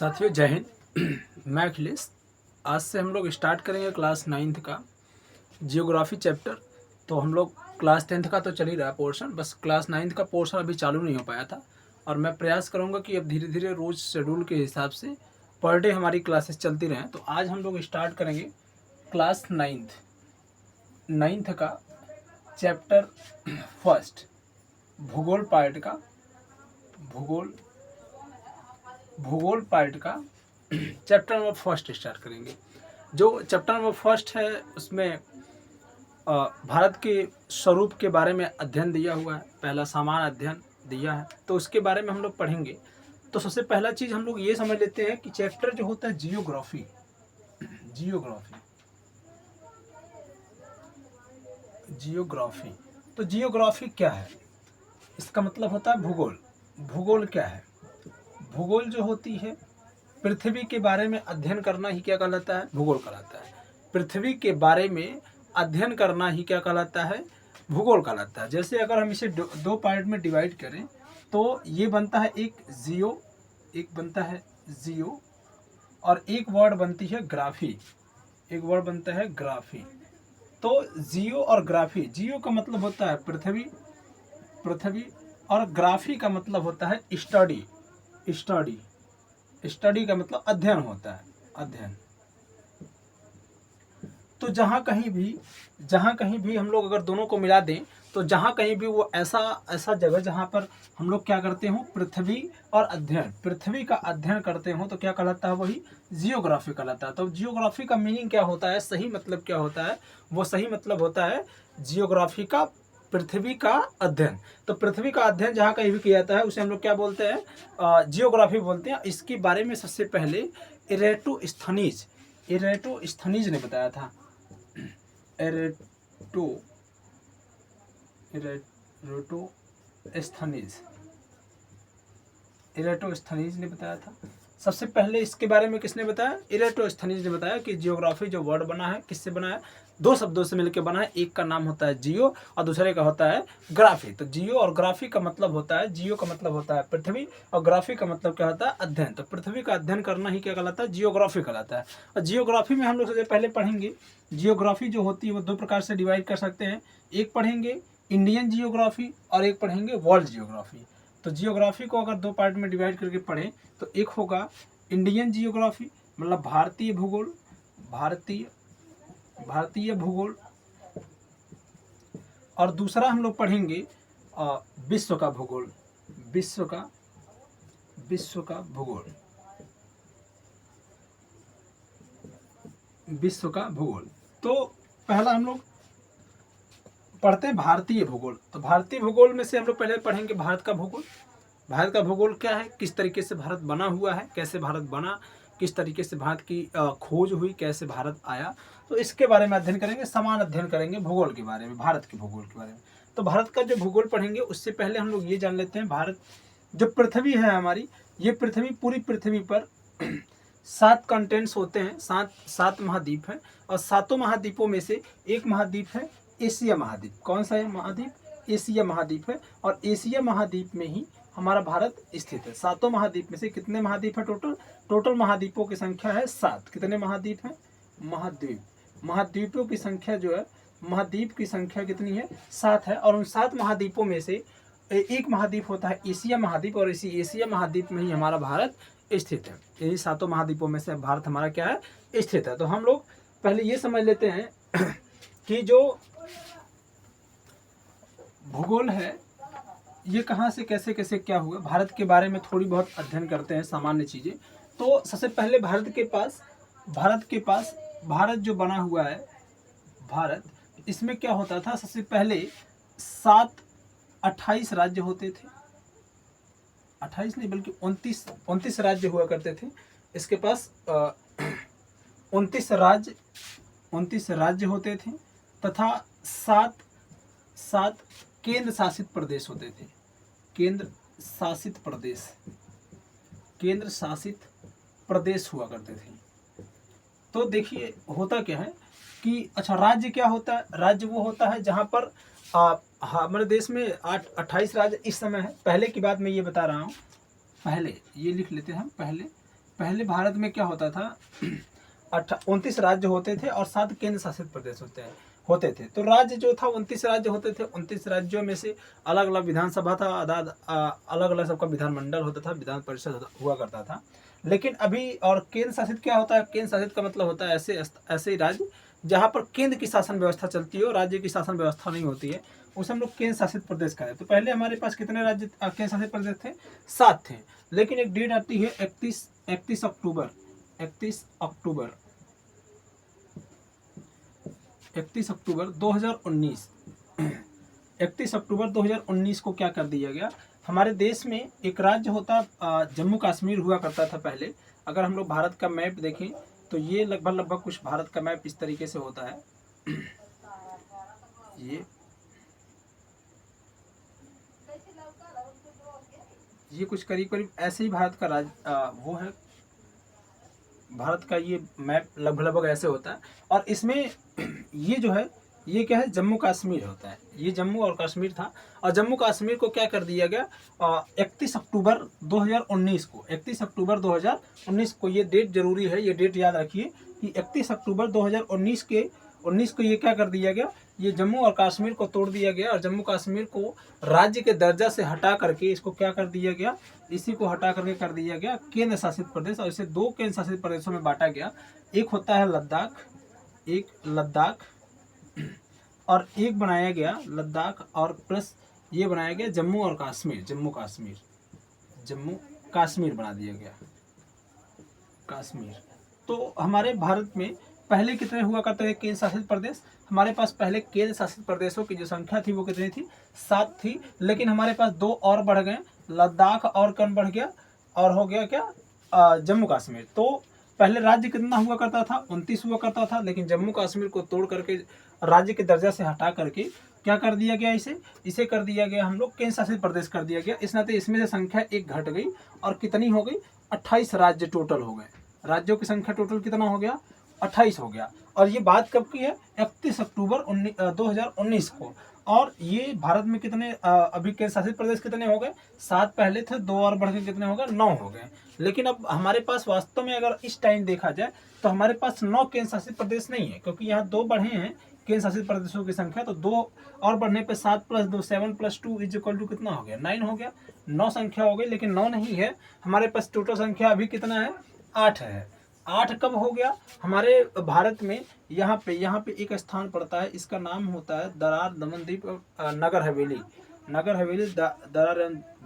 साथियों जय हिंद। मैं अखिलेश। आज से हम लोग स्टार्ट करेंगे क्लास 9th का जियोग्राफी चैप्टर। तो हम लोग क्लास 10th का तो चल ही रहा पोर्शन, बस क्लास 9th का पोर्शन अभी चालू नहीं हो पाया था और मैं प्रयास करूंगा कि अब धीरे धीरे रोज़ शेड्यूल के हिसाब से पर डे हमारी क्लासेस चलती रहें। तो आज हम लोग स्टार्ट करेंगे क्लास 9th का चैप्टर फर्स्ट, भूगोल पार्ट का भूगोल पार्ट का चैप्टर नंबर फर्स्ट स्टार्ट करेंगे। जो चैप्टर नंबर फर्स्ट है उसमें भारत के स्वरूप के बारे में अध्ययन दिया हुआ है, पहला सामान्य अध्ययन दिया है, तो उसके बारे में हम लोग पढ़ेंगे। तो सबसे पहला चीज़ हम लोग ये समझ लेते हैं कि चैप्टर जो होता है जियोग्राफी तो जियोग्राफी क्या है? इसका मतलब होता है भूगोल। भूगोल क्या है? भूगोल जो होती है पृथ्वी के बारे में अध्ययन करना ही क्या कहलाता है? भूगोल कहलाता है। पृथ्वी के बारे में अध्ययन करना ही क्या कहलाता है? भूगोल कहलाता है। जैसे अगर हम इसे दो पार्ट में डिवाइड करें तो ये बनता है एक जियो और एक वर्ड बनती है ग्राफी। तो जियो और ग्राफी, जियो का मतलब होता है पृथ्वी और ग्राफी का मतलब होता है स्टडी का मतलब अध्ययन होता है, अध्ययन। तो जहाँ कहीं भी हम लोग अगर दोनों को मिला दें तो जहाँ कहीं भी वो ऐसा जगह जहाँ पर हम लोग क्या करते हो, पृथ्वी और अध्ययन, पृथ्वी का अध्ययन करते हो तो क्या कहलाता है? वही जियोग्राफी कहलाता है। तो जियोग्राफी का मीनिंग क्या होता है, सही मतलब क्या होता है? वो सही मतलब होता है जियोग्राफी का पृथ्वी का अध्ययन। तो पृथ्वी का अध्ययन जहाँ कहीं भी किया जाता है उसे हम लोग क्या बोलते हैं? जियोग्राफी बोलते हैं। इसके बारे में सबसे पहले इरेटोस्थनीज ने बताया था। इरेटोस्थनीज ने बताया था। सबसे पहले इसके बारे में किसने बताया? इरेटोस्थनीज ने बताया कि जियोग्राफी जो वर्ड बना है किससे बना है? दो शब्दों से मिलकर बना है। एक का नाम होता है जियो और दूसरे का होता है ग्राफी। तो जियो और ग्राफी का मतलब होता है, जियो का मतलब होता है पृथ्वी और ग्राफी का मतलब क्या होता है? अध्ययन। तो पृथ्वी का अध्ययन करना ही क्या कहलाता है? जियोग्राफी कहलाता है। और जियोग्राफी में हम लोग सबसे पहले पढ़ेंगे, जियोग्राफी जो होती है वो दो प्रकार से डिवाइड कर सकते हैं। एक पढ़ेंगे इंडियन जियोग्राफी और एक पढ़ेंगे वर्ल्ड जियोग्राफी। तो जियोग्राफी को अगर दो पार्ट में डिवाइड करके पढ़ें तो एक होगा इंडियन जियोग्राफी मतलब भारतीय भूगोल, और दूसरा हम लोग पढ़ेंगे विश्व का भूगोल। तो पहला हम लोग पढ़ते हैं भारतीय भूगोल। तो भारतीय भूगोल में से हम लोग पहले पढ़ेंगे भारत का भूगोल। भारत का भूगोल क्या है, किस तरीके से भारत बना हुआ है, कैसे भारत बना, किस तरीके से भारत की खोज हुई, कैसे भारत आया, तो इसके बारे में अध्ययन करेंगे। समान अध्ययन करेंगे भूगोल के बारे में, भारत के भूगोल के बारे में। तो भारत का जो भूगोल पढ़ेंगे उससे पहले हम लोग ये जान लेते हैं, भारत जो पृथ्वी है हमारी, ये पृथ्वी पूरी पृथ्वी पर 7 कंटेंट्स होते हैं, 7 महाद्वीप हैं और 7 महाद्वीपों में से एक महाद्वीप है एशिया महाद्वीप। कौन सा है महाद्वीप? एशिया महाद्वीप है। और एशिया महाद्वीप में ही हमारा भारत स्थित है। 7 महाद्वीप में से कितने महाद्वीप है टोटल महाद्वीपों की संख्या है 7। कितने महाद्वीप हैं? महाद्वीपों की संख्या जो है, महाद्वीप की संख्या कितनी है? 7 है। और उन 7 महाद्वीपों में से एक महाद्वीप होता है एशिया महाद्वीप और इसी एशिया महाद्वीप में ही हमारा भारत स्थित है। यही 7 महाद्वीपों में से भारत हमारा क्या है? स्थित है। तो हम लोग पहले ये समझ लेते हैं कि जो भूगोल है ये कहाँ से कैसे कैसे क्या हुआ, भारत के बारे में थोड़ी बहुत अध्ययन करते हैं, सामान्य चीज़ें। तो सबसे पहले भारत के पास भारत जो बना हुआ है, भारत, इसमें क्या होता था? सबसे पहले 28 राज्य होते थे। 28 नहीं बल्कि 29 राज्य हुआ करते थे। इसके पास 29 राज्य होते थे तथा 7 केंद्र शासित प्रदेश होते थे। केंद्र शासित प्रदेश हुआ करते थे। तो देखिए होता क्या है कि अच्छा, राज्य क्या होता है? राज्य वो होता है जहाँ पर हमारे देश में 28 राज्य इस समय है। पहले की बात मैं ये बता रहा हूँ, पहले ये लिख लेते हैं हम। पहले भारत में क्या होता था 29 राज्य होते थे और 7 केंद्र शासित प्रदेश होते थे। तो राज्य जो था 29 राज्य होते थे। 29 राज्यों में से अलग अलग विधानसभा था, अलग अलग सबका विधानमंडल होता था, विधान परिषद हुआ करता था। लेकिन अभी और केंद्र शासित क्या होता है? केंद्र शासित का मतलब होता है ऐसे राज्य जहाँ पर केंद्र की शासन व्यवस्था चलती है और राज्य की शासन व्यवस्था नहीं होती है, उसे हम लोग केंद्र शासित प्रदेश कहते हैं। तो पहले हमारे पास कितने राज्य केंद्र शासित प्रदेश थे? 7 थे। लेकिन एक डेट आती है 31 अक्टूबर 2019। 31 अक्टूबर 2019 को क्या कर दिया गया? हमारे देश में एक राज्य होता जम्मू कश्मीर हुआ करता था पहले। अगर हम लोग भारत का मैप देखें तो ये लगभग कुछ भारत का मैप इस तरीके से होता है। ये कुछ करीब ऐसे ही भारत का वो है। भारत का ये मैप लगभग ऐसे होता है और इसमें ये जो है ये क्या है? जम्मू कश्मीर होता है। ये जम्मू और कश्मीर था और जम्मू कश्मीर को क्या कर दिया गया? 31 अक्टूबर 2019 को 31 अक्टूबर 2019 को, ये डेट जरूरी है, ये डेट याद रखिए कि 31 अक्टूबर 2019 को ये क्या कर दिया गया? ये जम्मू और कश्मीर को तोड़ दिया गया और जम्मू कश्मीर को राज्य के दर्जा से हटा करके इसको क्या कर दिया गया? इसी को हटा करके कर दिया गया केंद्र शासित प्रदेश और इसे 2 केंद्र शासित प्रदेशों में बांटा गया। एक होता है लद्दाख और एक बनाया गया लद्दाख और प्लस ये बनाया गया जम्मू कश्मीर बना दिया गया कश्मीर। तो हमारे भारत में पहले कितने हुआ करते थे केंद्र शासित प्रदेश? हमारे पास पहले केंद्र शासित प्रदेशों की जो संख्या थी वो कितनी थी? 7 थी। लेकिन हमारे पास 2 और बढ़ गए, लद्दाख और कौन बढ़ गया? और हो गया क्या? जम्मू कश्मीर। तो पहले राज्य कितना हुआ करता था? 29 हुआ करता था। लेकिन जम्मू कश्मीर को तोड़ करके राज्य के दर्जा से हटा करके क्या कर दिया गया? इसे कर दिया गया हम लोग केंद्र शासित प्रदेश कर दिया गया। इस नाते इसमें से संख्या 1 घट गई और कितनी हो गई? 28 राज्य टोटल हो गए। राज्यों की संख्या टोटल कितना हो गया? 28 हो गया। और ये बात कब की है? 31 अक्टूबर 2019 को। और ये भारत में कितने अभी केंद्र शासित प्रदेश कितने हो गए? 7 पहले थे, 2 और बढ़ के कितने हो गए? 9 हो गए। लेकिन अब हमारे पास वास्तव में अगर इस टाइम देखा जाए तो हमारे पास 9 केंद्र शासित प्रदेश नहीं है, क्योंकि यहाँ 2 बढ़े हैं केंद्र शासित प्रदेशों की संख्या। तो 2 और बढ़ने पे 7 + 2 7 + 2 = कितना हो गया? 9 हो गया। 9 संख्या हो गई। लेकिन 9 नहीं है, हमारे पास टोटल संख्या अभी कितना है? 8 है। 8 कब हो गया? हमारे भारत में यहाँ पे एक स्थान पड़ता है, इसका नाम होता है दरार दमन दीव नगर हवेली।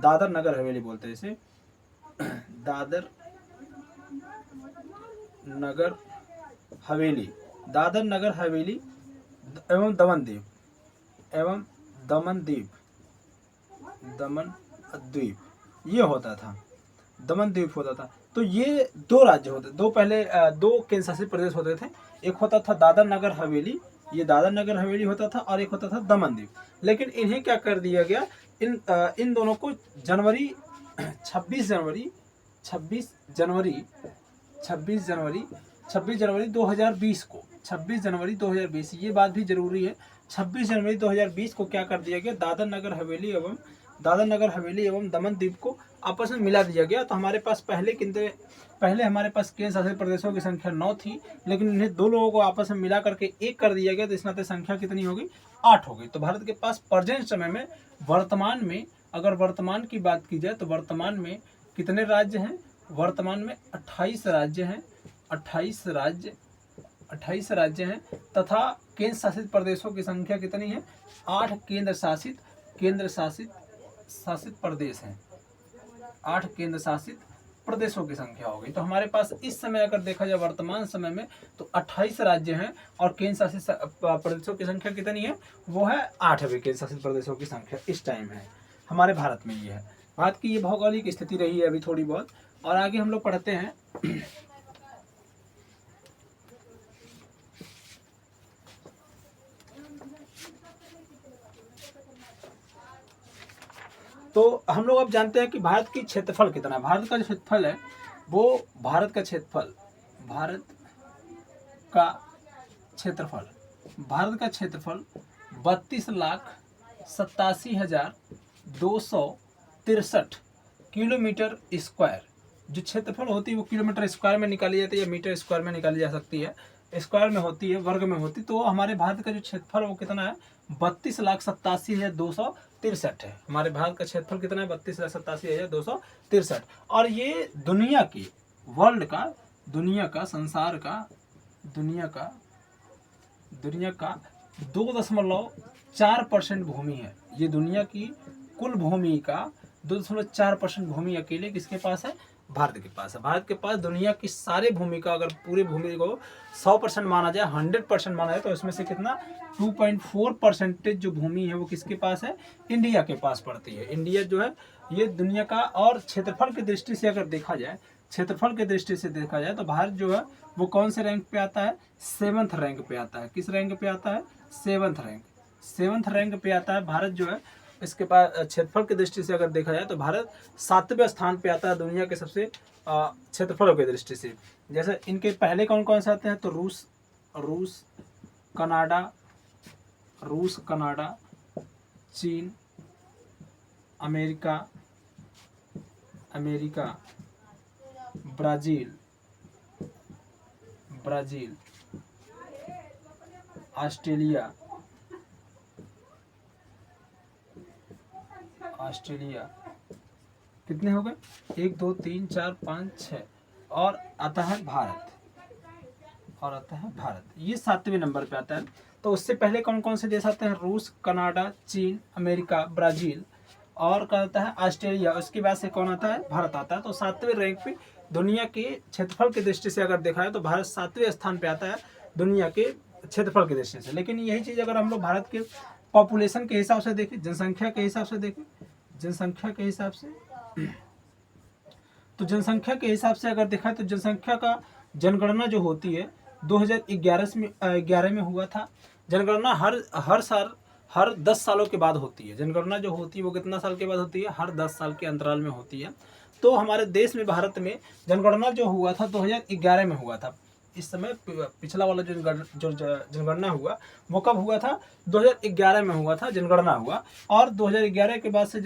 दादर नगर हवेली बोलते हैं इसे। दादर नगर हवेली एवं दमन द्वीप ये होता था। दमन द्वीप होता था। तो ये 2 राज्य होते, 2 पहले 2 केंद्र शासित प्रदेश होते थे। एक होता था दादर नगर हवेली, ये दादर नगर हवेली होता था, और एक होता था दमन द्वीप। लेकिन इन्हें क्या कर दिया गया? इन दोनों को 26 जनवरी 2020 को, 26 जनवरी 2020, ये बात भी जरूरी है। 26 जनवरी 2020 को क्या कर दिया गया? दादर नगर हवेली एवं दमन द्वीप को आपस में मिला दिया गया। तो हमारे पास पहले हमारे पास केंद्र शासित प्रदेशों की संख्या 9 थी, लेकिन इन्हें 2 लोगों को आपस में मिला करके 1 कर दिया गया। तो इस नाते संख्या कितनी हो गई? 8 हो गई। तो भारत के पास प्रेजेंट समय में वर्तमान में अगर वर्तमान की बात की जाए तो वर्तमान में कितने राज्य हैं? वर्तमान में 28 राज्य हैं। 28 राज्य हैं तथा केंद्र शासित प्रदेशों की संख्या कितनी है? 8 केंद्र शासित प्रदेश हैं। 8 केंद्र शासित प्रदेशों की संख्या हो गई। तो हमारे पास इस समय अगर देखा जाए वर्तमान समय में तो 28 राज्य हैं और केंद्र शासित प्रदेशों की संख्या कितनी है? वो है 8 केंद्र शासित प्रदेशों की संख्या इस टाइम है हमारे भारत में। ये है भारत की ये भौगोलिक स्थिति रही है अभी थोड़ी बहुत। और आगे हम लोग पढ़ते हैं तो हम लोग अब जानते हैं कि भारत की क्षेत्रफल कितना है। भारत का जो क्षेत्रफल है वो भारत का क्षेत्रफल 32,87,263 किलोमीटर स्क्वायर जो क्षेत्रफल होती है वो किलोमीटर स्क्वायर में निकाली जाती है या मीटर स्क्वायर में निकाली जा सकती है, स्क्वायर में होती है, वर्ग में होती। तो हमारे भारत का जो क्षेत्रफल वो कितना है, 32,87,263 है। हमारे भारत का क्षेत्रफल कितना है, 32,87,263। और ये दुनिया की, वर्ल्ड का, दुनिया का, संसार का, दुनिया का 2.4% भूमि है। ये दुनिया की कुल भूमि का 2.4% भूमि अकेले किसके पास है, भारत के पास है। भारत के पास दुनिया की सारी भूमि का, अगर पूरी भूमि को 100% माना जाए, 100% माना जाए, तो इसमें से कितना 2.4% जो भूमि है वो किसके पास है, इंडिया के पास पड़ती है। इंडिया जो है ये दुनिया का, और क्षेत्रफल की दृष्टि से अगर देखा जाए, क्षेत्रफल की दृष्टि से देखा जाए तो भारत जो है वो कौन से रैंक पे आता है, 7th रैंक पे आता है। किस रैंक पे आता है, 7th रैंक पे आता है भारत जो है। इसके बाद क्षेत्रफल की दृष्टि से अगर देखा जाए तो भारत 7वें स्थान पे आता है दुनिया के सबसे क्षेत्रफलों की दृष्टि से। जैसे इनके पहले कौन कौन से आते हैं, तो रूस, कनाडा, चीन, अमेरिका, ब्राज़ील, ऑस्ट्रेलिया, कितने हो गए, 1 2 3 4 5 6, और आता है भारत, ये 7वें नंबर पे आता है। तो उससे पहले कौन कौन से देश आते हैं, रूस, कनाडा, चीन, अमेरिका, ब्राज़ील, और क्या आता है, ऑस्ट्रेलिया। उसके बाद से कौन आता है, भारत आता है। तो 7वें रैंक पे दुनिया के क्षेत्रफल की दृष्टि से अगर देखा है तो भारत 7वें स्थान पे आता है दुनिया के क्षेत्रफल की दृष्टि से। लेकिन यही चीज़ अगर हम लोग भारत के पॉपुलेशन के हिसाब से देखें, जनसंख्या के हिसाब से देखें, तो जनसंख्या के हिसाब से अगर देखा तो जनसंख्या का जनगणना जो होती है 2011 में हुआ था। जनगणना हर साल, हर 10 सालों के बाद होती है। जनगणना जो होती है वो कितना साल के बाद होती है, हर 10 साल के अंतराल में होती है। तो हमारे देश में, भारत में जनगणना जो हुआ था 2011 में हुआ था। इस समय पिछला वाला जो जनगणना हुआ वो कब हुआ था, 2011 में हुआ था, जनगणना हुआ। और 2011 के बाद से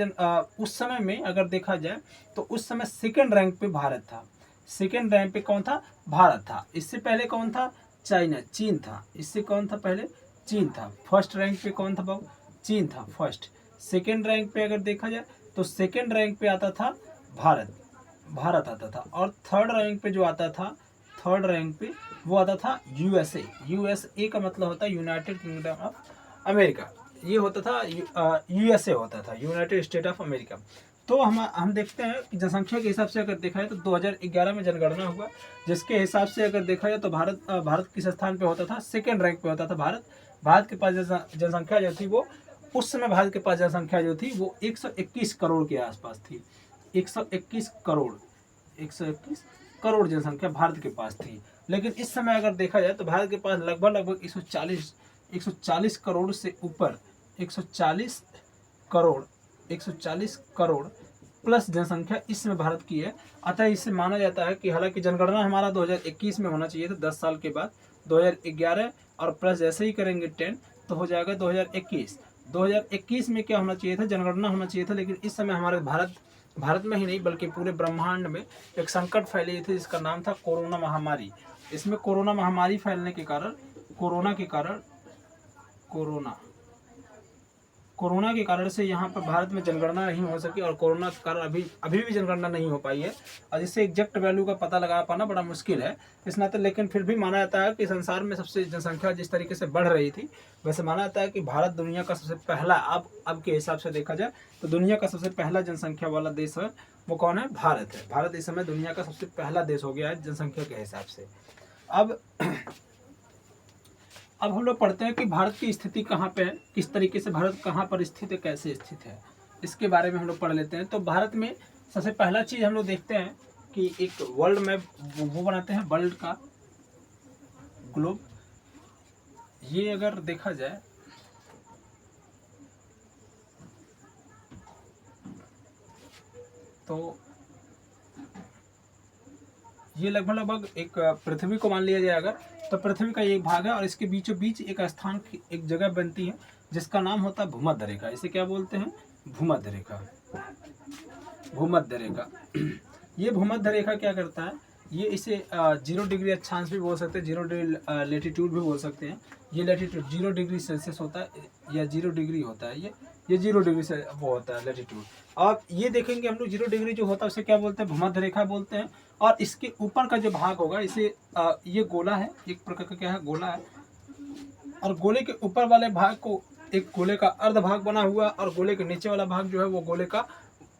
उस समय में अगर देखा जाए तो उस समय 2nd रैंक पे भारत था। 2nd रैंक पे कौन था, भारत था। इससे पहले कौन था, चीन था। इससे कौन था पहले, चीन था। 1st रैंक पे कौन था बाबू, चीन था फर्स्ट। 2nd रैंक पे अगर देखा जाए तो 2nd रैंक पे आता था भारत आता था। और 3rd रैंक पे जो आता था, 3rd रैंक पे वो आता था यूएसए का मतलब होता है यूनाइटेड किंगडम ऑफ अमेरिका। ये होता था यूएसए होता था, यूनाइटेड स्टेट ऑफ अमेरिका। तो हम देखते हैं कि जनसंख्या के हिसाब से अगर देखा जाए तो 2011 में जनगणना हुआ, जिसके हिसाब से अगर देखा जाए तो भारत किस स्थान पे होता था, 2nd रैंक पे होता था भारत के पास जनसंख्या जो थी वो, उस समय भारत के पास जनसंख्या जो थी वो 121 करोड़ के आसपास थी। 121 करोड़ जनसंख्या भारत के पास थी। लेकिन इस समय अगर देखा जाए तो भारत के पास लगभग 140 करोड़ से ऊपर, 140 करोड़ प्लस जनसंख्या इस समय भारत की है। अतः इससे माना जाता है कि हालांकि जनगणना हमारा 2021 में होना चाहिए था, 10 साल के बाद, 2011 और प्लस जैसे ही करेंगे 10 तो हो जाएगा 2021 में क्या होना चाहिए था, जनगणना होना चाहिए था। लेकिन इस समय हमारे भारत में ही नहीं बल्कि पूरे ब्रह्मांड में एक संकट फैली थी जिसका नाम था कोरोना महामारी। इसमें कोरोना महामारी फैलने के कारण, कोरोना के कारण से यहाँ पर भारत में जनगणना नहीं हो सकी, और कोरोना के कारण अभी भी जनगणना नहीं हो पाई है, और जिससे एग्जैक्ट वैल्यू का पता लगा पाना बड़ा मुश्किल है इस नाते। लेकिन फिर भी माना जाता है कि संसार में सबसे जनसंख्या जिस तरीके से बढ़ रही थी, वैसे माना जाता है कि भारत दुनिया का सबसे पहला, अब के हिसाब से देखा जाए तो दुनिया का सबसे पहला जनसंख्या वाला देश है, वो कौन है, भारत है। भारत इस समय दुनिया का सबसे पहला देश हो गया है जनसंख्या के हिसाब से। अब हम लोग पढ़ते हैं कि भारत की स्थिति कहाँ पे है, किस तरीके से भारत कहाँ पर स्थित है, कैसे स्थित है, इसके बारे में हम लोग पढ़ लेते हैं। तो भारत में सबसे पहला चीज़ हम लोग देखते हैं कि एक वर्ल्ड मैप वो बनाते हैं, वर्ल्ड का ग्लोब। ये अगर देखा जाए तो ये लगभग एक पृथ्वी को मान लिया जाए अगर, तो पृथ्वी का एक भाग है, और इसके बीचों बीच एक स्थान, एक जगह बनती है जिसका नाम होता है भूमध्य रेखा। इसे क्या बोलते हैं, भूमध्य रेखा। ये भूमध्य रेखा क्या करता है, ये इसे 0 डिग्री अक्षांश भी बोल सकते हैं, 0 डिग्री लेटीट्यूड भी बोल सकते हैं। ये लेटीट्यूड 0 डिग्री सेल्सियस होता है या 0 डिग्री होता है, ये 0 डिग्री से वो होता है लेटीट्यूड। और ये देखेंगे हम लोग 0 डिग्री जो होता है उसे क्या बोलते हैं, भूमध्य रेखा बोलते हैं। और इसके ऊपर का जो भाग होगा इसे ये गोला है, एक प्रकार का क्या है, गोला है। और गोले के ऊपर वाले भाग को एक गोले का अर्ध भाग बना हुआ, और गोले के नीचे वाला भाग जो है वो गोले का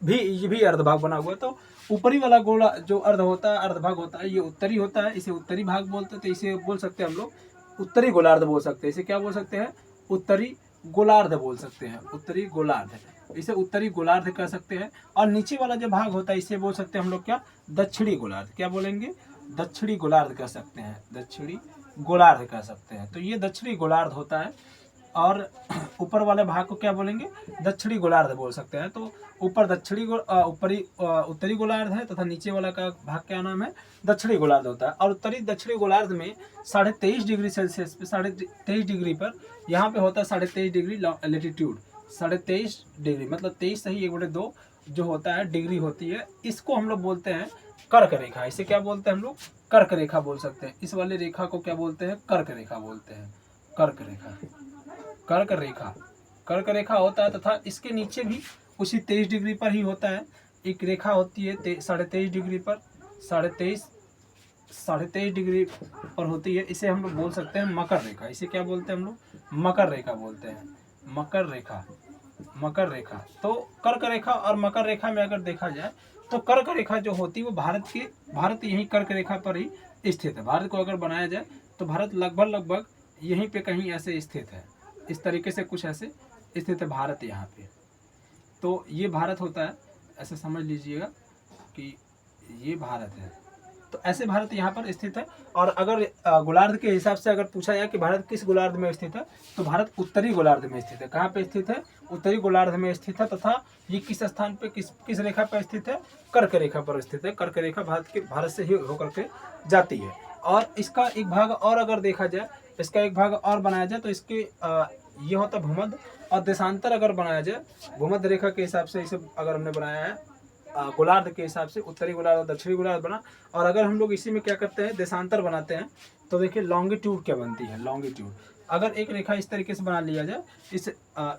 ये भी अर्ध भाग बना हुआ है। तो ऊपरी वाला गोला जो अर्ध होता है, अर्ध भाग होता है, ये उत्तरी होता है, इसे उत्तरी भाग बोलते हैं। तो इसे बोल सकते हैं हम लोग उत्तरी गोलार्ध बोल सकते हैं। इसे क्या बोल सकते हैं, उत्तरी गोलार्ध बोल सकते हैं, उत्तरी गोलार्ध, इसे उत्तरी गोलार्ध कह सकते हैं। और नीचे वाला जो भाग होता है इसे बोल सकते हैं हम लोग क्या, दक्षिणी गोलार्ध। क्या बोलेंगे, दक्षिणी गोलार्ध कह सकते हैं, दक्षिणी गोलार्ध कह सकते हैं। तो ये दक्षिणी गोलार्ध होता है। और ऊपर वाले भाग को क्या बोलेंगे, दक्षिणी गोलार्ध बोल सकते हैं। तो ऊपर उत्तरी गोलार्ध है तथा नीचे वाला का भाग क्या नाम है, दक्षिणी गोलार्ध होता है। और उत्तरी दक्षिणी गोलार्ध में 23.5 डिग्री सेल्सियस पे 23.5 डिग्री पर यहाँ पे होता है 23.5 डिग्री लेटीट्यूड। 23.5 डिग्री मतलब 23 सही 1/2 जो होता है डिग्री होती है। इसको हम लोग बोलते हैं कर्क रेखा। इसे क्या बोलते हैं हम लोग, कर्क रेखा बोल सकते हैं। इस वाले रेखा को क्या बोलते हैं, कर्क रेखा बोलते हैं, कर्क रेखा, कर्क रेखा, कर्क रेखा होता है। तथा इसके नीचे भी उसी 23 डिग्री पर ही होता है एक रेखा होती है 23.5 डिग्री पर, 23.5 डिग्री पर होती है। इसे हम लोग बोल सकते हैं मकर रेखा। इसे क्या बोलते हैं हम लोग, मकर रेखा बोलते हैं, मकर रेखा, मकर रेखा। तो कर्क रेखा और मकर रेखा में अगर देखा जाए तो कर्क रेखा जो होती है वो भारत यही कर्क रेखा पर ही स्थित है। भारत को अगर बनाया जाए तो भारत लगभग यहीं पे कहीं ऐसे स्थित है, इस तरीके से कुछ ऐसे स्थित है भारत यहाँ पे। तो ये भारत होता है, ऐसे समझ लीजिएगा कि ये भारत है। तो ऐसे भारत यहाँ पर स्थित है। और अगर गोलार्ध के हिसाब से अगर पूछा जाए कि भारत किस गोलार्ध में स्थित है, तो भारत उत्तरी गोलार्ध में स्थित है। कहाँ पे स्थित है, उत्तरी गोलार्ध में स्थित है। तथा ये किस स्थान पे, किस रेखा पर स्थित है, कर्क रेखा पर स्थित है। कर्क रेखा भारत से ही होकर के जाती है। और इसका एक भाग और अगर देखा जाए, इसका एक भाग और बनाया जाए तो इसके ये होता है भूमध्य। और देशांतर अगर बनाया जाए भूमध्य रेखा के हिसाब से, इसे अगर हमने बनाया है गोलार्ध के हिसाब से, उत्तरी गोलार्ध और दक्षिणी गोलार्ध बना। और अगर हम लोग इसी में क्या करते हैं, देशांतर बनाते हैं, तो देखिए लॉन्गिट्यूड क्या बनती है, लॉन्गिट्यूड। अगर एक रेखा इस तरीके से बना लिया जाए,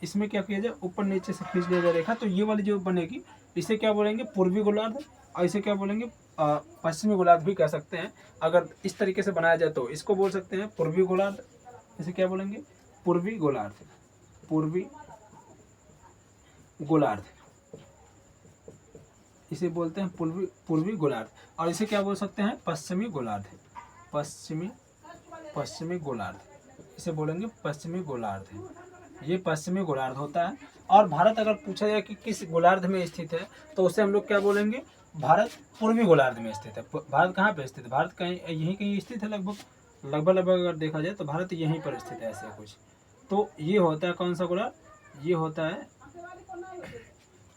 इसमें क्या किया जाए, ऊपर नीचे से खींच लिया जाए रेखा, तो ये वाली जो बनेगी इसे क्या बोलेंगे, पूर्वी गोलार्ध। और इसे क्या बोलेंगे, पश्चिमी गोलार्ध भी कह सकते हैं। अगर इस तरीके से बनाया जाए तो इसको बोल सकते हैं पूर्वी गोलार्ध। इसे क्या बोलेंगे, पूर्वी गोलार्ध, पूर्वी गोलार्ध, इसे बोलते हैं पूर्वी गोलार्ध। और इसे क्या बोल सकते हैं, पश्चिमी गोलार्ध, पश्चिमी गोलार्ध, इसे बोलेंगे पश्चिमी गोलार्ध। ये पश्चिमी गोलार्ध होता है। और भारत अगर पूछा जाए कि किस गोलार्ध में स्थित है, तो उसे हम लोग क्या बोलेंगे, भारत पूर्वी गोलार्ध में स्थित है। भारत कहाँ पे स्थित है, भारत कहीं यहीं कहीं स्थित है, लगभग अगर देखा जाए तो भारत यहीं पर स्थित है, ऐसे कुछ। तो ये होता है कौन सा गोलार्ध, ये होता है,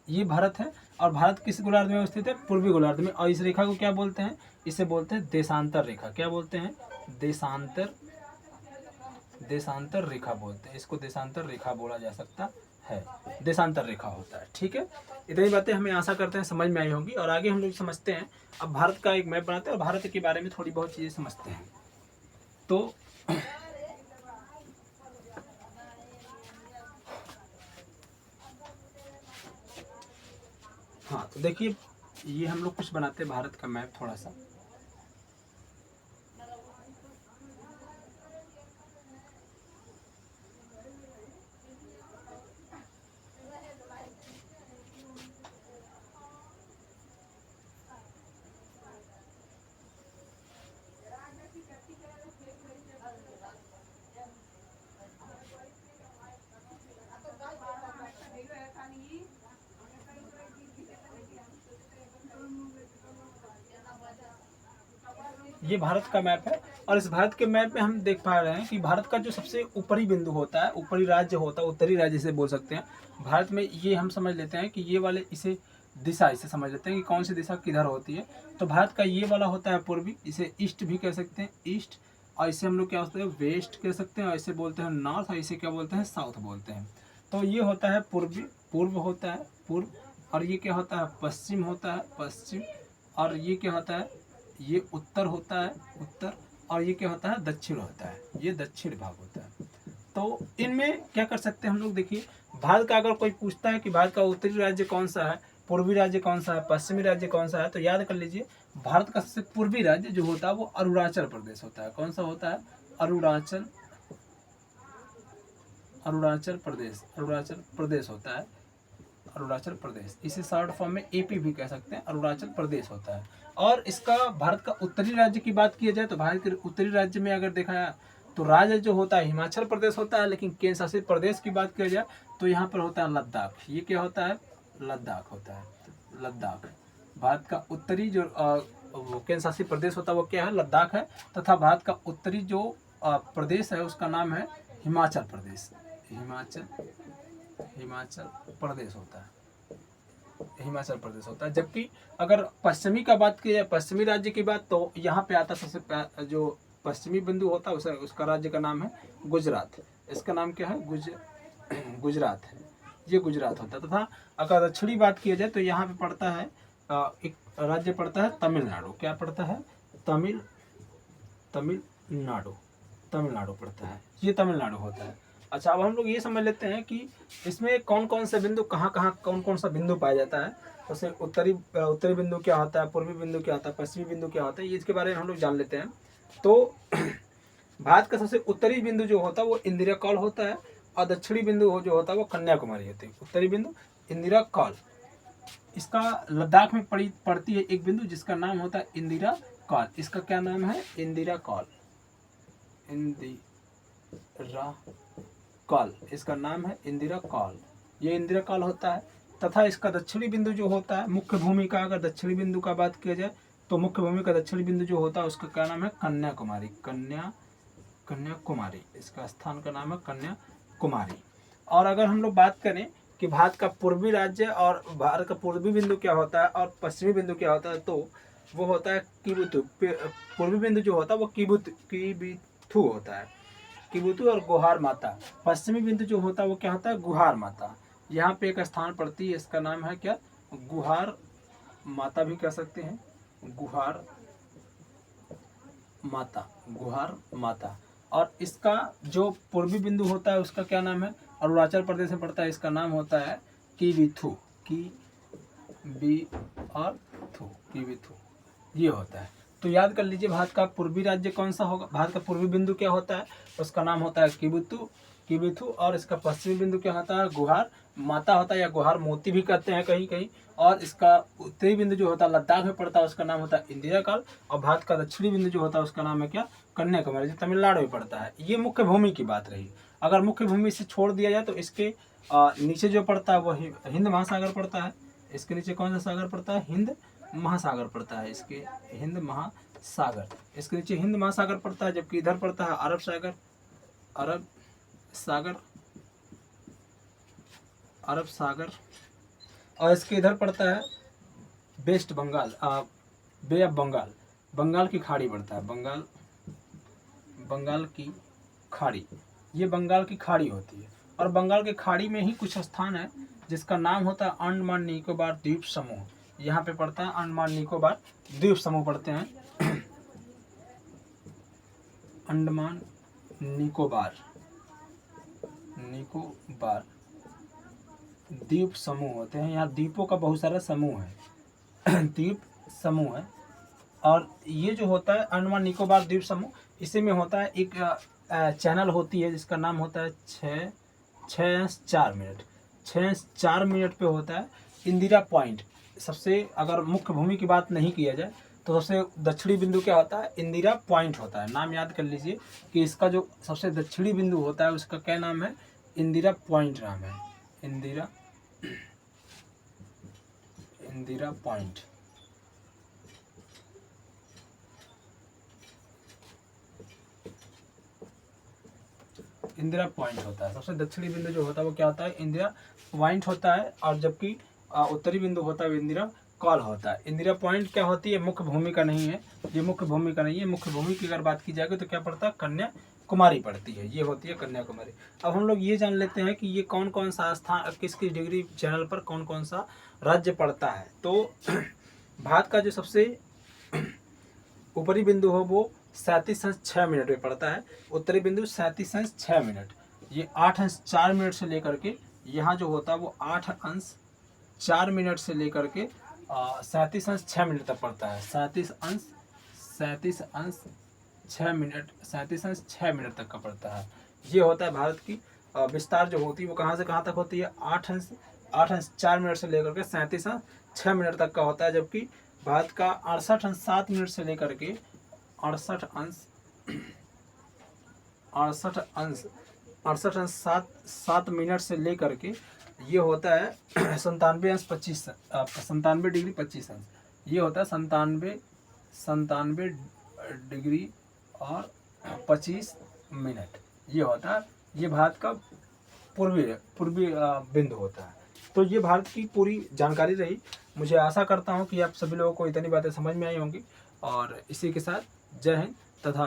ये भारत है। और भारत किस गोलार्ध में स्थित है, पूर्वी गोलार्ध में। और इस रेखा को क्या बोलते हैं, इसे बोलते हैं देशांतर रेखा। क्या बोलते हैं, देशांतर रेखा बोलते हैं। इसको देशांतर रेखा बोला जा सकता है, देशांतर रेखा होता है। ठीक है, इतनी बातें हमें आशा करते हैं समझ में आई होंगी। और आगे हम लोग समझते हैं, अब भारत का एक मैप बनाते हैं और भारत के बारे में थोड़ी बहुत चीज़ें समझते हैं। तो हाँ, तो देखिए ये हम लोग कुछ बनाते हैं भारत का मैप थोड़ा सा। ये भारत का मैप है। और इस भारत के मैप में हम देख पा रहे हैं कि भारत का जो सबसे ऊपरी बिंदु होता है, ऊपरी राज्य होता है, उत्तरी राज्य से बोल सकते हैं भारत में। ये हम समझ लेते हैं कि ये वाले इसे समझ लेते हैं कि कौन सी दिशा किधर होती है। तो भारत का ये वाला होता है पूर्वी, इसे ईस्ट भी कह सकते हैं, ईस्ट। और इसे हम लोग क्या होता है, वेस्ट कह सकते हैं। और इसे बोलते हैं नॉर्थ, और इसे क्या बोलते हैं, साउथ बोलते हैं। तो ये होता है पूर्वी, पूर्व होता है पूर्व। और ये क्या होता है, पश्चिम होता है, पश्चिम। और ये क्या होता है, ये उत्तर होता है, उत्तर, और ये क्या होता है, दक्षिण होता है, ये दक्षिण भाग होता है। तो इनमें क्या कर सकते हैं हम लोग, देखिए भारत का अगर कोई पूछता है कि भारत का उत्तरी राज्य कौन सा है, पूर्वी राज्य कौन सा है, पश्चिमी राज्य कौन सा है, तो याद कर लीजिए भारत का सबसे पूर्वी राज्य जो होता है वो अरुणाचल प्रदेश होता है। कौन सा होता है, अरुणाचल, अरुणाचल प्रदेश, अरुणाचल प्रदेश होता है, अरुणाचल प्रदेश। इसे शॉर्ट फॉर्म में एपी भी कह सकते हैं, अरुणाचल प्रदेश होता है। और इसका भारत का उत्तरी राज्य की बात की जाए तो भारत के उत्तरी राज्य में अगर देखा जाए तो राज्य जो होता है हिमाचल प्रदेश होता है, लेकिन केंद्र शासित प्रदेश की बात किया जाए तो यहाँ पर होता है लद्दाख। ये क्या होता है, लद्दाख होता है, लद्दाख। भारत का उत्तरी जो केंद्र शासित प्रदेश होता है वो क्या है, लद्दाख है। तथा भारत का उत्तरी जो प्रदेश है उसका नाम है हिमाचल प्रदेश, हिमाचल, हिमाचल प्रदेश होता है, हिमाचल प्रदेश होता है। जबकि अगर पश्चिमी का बात की जाए, पश्चिमी राज्य की बात, तो यहाँ पे आता सबसे जो पश्चिमी बिंदु होता है उसका राज्य का नाम है गुजरात। इसका नाम क्या है, गुजरात है, ये गुजरात होता है। तथा अगर दक्षिणी बात की जाए तो यहाँ पे पड़ता है एक राज्य पड़ता है तमिलनाडु। क्या पड़ता है, तमिलनाडु, तमिलनाडु पड़ता है, ये तमिलनाडु होता है। अच्छा, अब हम लोग ये समझ लेते हैं कि इसमें कौन कौन से बिंदु कहाँ कहाँ कौन कौन सा बिंदु पाया जाता है। जैसे उत्तरी बिंदु क्या होता है, पूर्वी बिंदु क्या होता है, पश्चिमी बिंदु क्या होता है, ये इसके बारे में हम लोग जान लेते हैं। तो भारत का सबसे उत्तरी बिंदु जो होता है वो इंदिरा कॉल होता है, और दक्षिणी बिंदु जो होता है वो कन्याकुमारी होती है। उत्तरी बिंदु इंदिरा कॉल, इसका लद्दाख में पड़ती है एक बिंदु जिसका नाम होता है इंदिरा कॉल। इसका क्या नाम है, इंदिरा कॉल, इंदिरा कॉल, इसका नाम है इंदिरा कॉल, ये इंदिरा कॉल होता है। तथा इसका दक्षिणी बिंदु जो होता है, मुख्य भूमि का अगर दक्षिणी बिंदु का बात किया जाए तो मुख्य भूमि का दक्षिणी बिंदु जो होता है उसका क्या नाम है, कन्याकुमारी, कन्याकुमारी, इसका स्थान का नाम है कन्याकुमारी। और अगर हम लोग बात करें कि भारत का पूर्वी राज्य और भारत का पूर्वी बिंदु क्या होता है और पश्चिमी बिंदु क्या होता है, तो वो होता है किबुतु। पूर्वी बिंदु जो होता है वो किबुथु होता है, किबुतु और गुहार माता। पश्चिमी बिंदु जो होता है वो क्या होता है, गुहार माता। यहाँ पे एक स्थान पड़ती है, इसका नाम है क्या, गुहार माता भी कह सकते हैं, गुहार माता, गुहार माता। और इसका जो पूर्वी बिंदु होता है उसका क्या नाम है, अरुणाचल प्रदेश में पड़ता है, इसका नाम होता है किबिथु, किबिथु, ये होता है। तो याद कर लीजिए भारत का पूर्वी राज्य कौन सा होगा, भारत का पूर्वी बिंदु क्या होता है, उसका नाम होता है किबिथु, और इसका पश्चिमी बिंदु क्या होता है, गुहार माता होता है, या गुहार मोती भी कहते हैं कहीं कहीं। और इसका उत्तरी बिंदु जो होता है लद्दाख में पड़ता है, उसका नाम होता है इंदिरा काल। और भारत का दक्षिणी बिंदु जो होता है उसका नाम है क्या, कन्याकुमारी, जो तमिलनाडु में पड़ता है। ये मुख्य भूमि की बात रही। अगर मुख्य भूमि से छोड़ दिया जाए तो इसके नीचे जो पड़ता है वो हिंद महासागर पड़ता है। इसके नीचे कौन सा सागर पड़ता है, हिंद महासागर पड़ता है, इसके हिंद महासागर, इसके नीचे हिंद महासागर पड़ता है। जबकि इधर पड़ता है अरब सागर, अरब सागर। और इसके इधर पड़ता है West Bengal, Bay of Bengal, Bengal की खाड़ी पड़ता है, बंगाल की खाड़ी, ये बंगाल की खाड़ी होती है। और बंगाल की खाड़ी में ही कुछ स्थान है जिसका नाम होता है अंडमान निकोबार द्वीप समूह। यहाँ पे पड़ता है अंडमान निकोबार द्वीप समूह पड़ते हैं, अंडमान निकोबार द्वीप समूह होते हैं। यहाँ द्वीपों का बहुत सारा समूह है, द्वीप समूह है। और ये जो होता है अंडमान निकोबार द्वीप समूह, इसी में होता है एक चैनल होती है जिसका नाम होता है 6-4 मिनट पे होता है इंदिरा पॉइंट। सबसे अगर मुख्य भूमि की बात नहीं किया जाए तो सबसे दक्षिणी बिंदु क्या होता है, इंदिरा पॉइंट होता है। नाम याद कर लीजिए कि इसका जो सबसे दक्षिणी बिंदु होता है उसका क्या नाम है, इंदिरा पॉइंट नाम है, इंदिरा पॉइंट। इंदिरा पॉइंट होता है। सबसे दक्षिणी बिंदु जो होता है वो क्या होता है, इंदिरा पॉइंट होता है। और जबकि उत्तरी बिंदु होता है इंदिरा कॉल होता है। इंदिरा पॉइंट क्या होती है, मुख्य भूमि का नहीं है, ये मुख्य भूमि का नहीं है। मुख्य भूमि की अगर बात की जाएगी तो क्या पड़ता है, कन्याकुमारी पड़ती है, ये होती है कन्याकुमारी। अब हम लोग ये जान लेते हैं कि ये कौन कौन सा स्थान किस किस डिग्री चैनल पर कौन कौन सा राज्य पड़ता है। तो भारत का जो सबसे ऊपरी बिंदु हो वो 37.6 मिनट पे पड़ता है। उत्तरी बिंदु 37.6 मिनट। ये 8 अंश 4 मिनट से लेकर के यहाँ जो होता है वो 8 अंश 4 मिनट से लेकर के 37 अंश 6 मिनट तक पड़ता है। 37 अंश 6 मिनट तक का पड़ता है। ये होता है भारत की विस्तार जो होती है वो कहाँ से कहाँ तक होती है, 8 अंश 4 मिनट से लेकर के 37 अंश 6 मिनट तक का होता है। जबकि भारत का 68 अंश 7 मिनट से लेकर के 68 अंश 7 मिनट से लेकर के ये होता है 97 डिग्री 25 अंश। ये होता है 97 डिग्री और 25 मिनट। ये होता है, ये भारत का पूर्वी बिंदु होता है। तो ये भारत की पूरी जानकारी रही। मुझे आशा करता हूँ कि आप सभी लोगों को इतनी बातें समझ में आई होंगी। और इसी के साथ जय हिंद तथा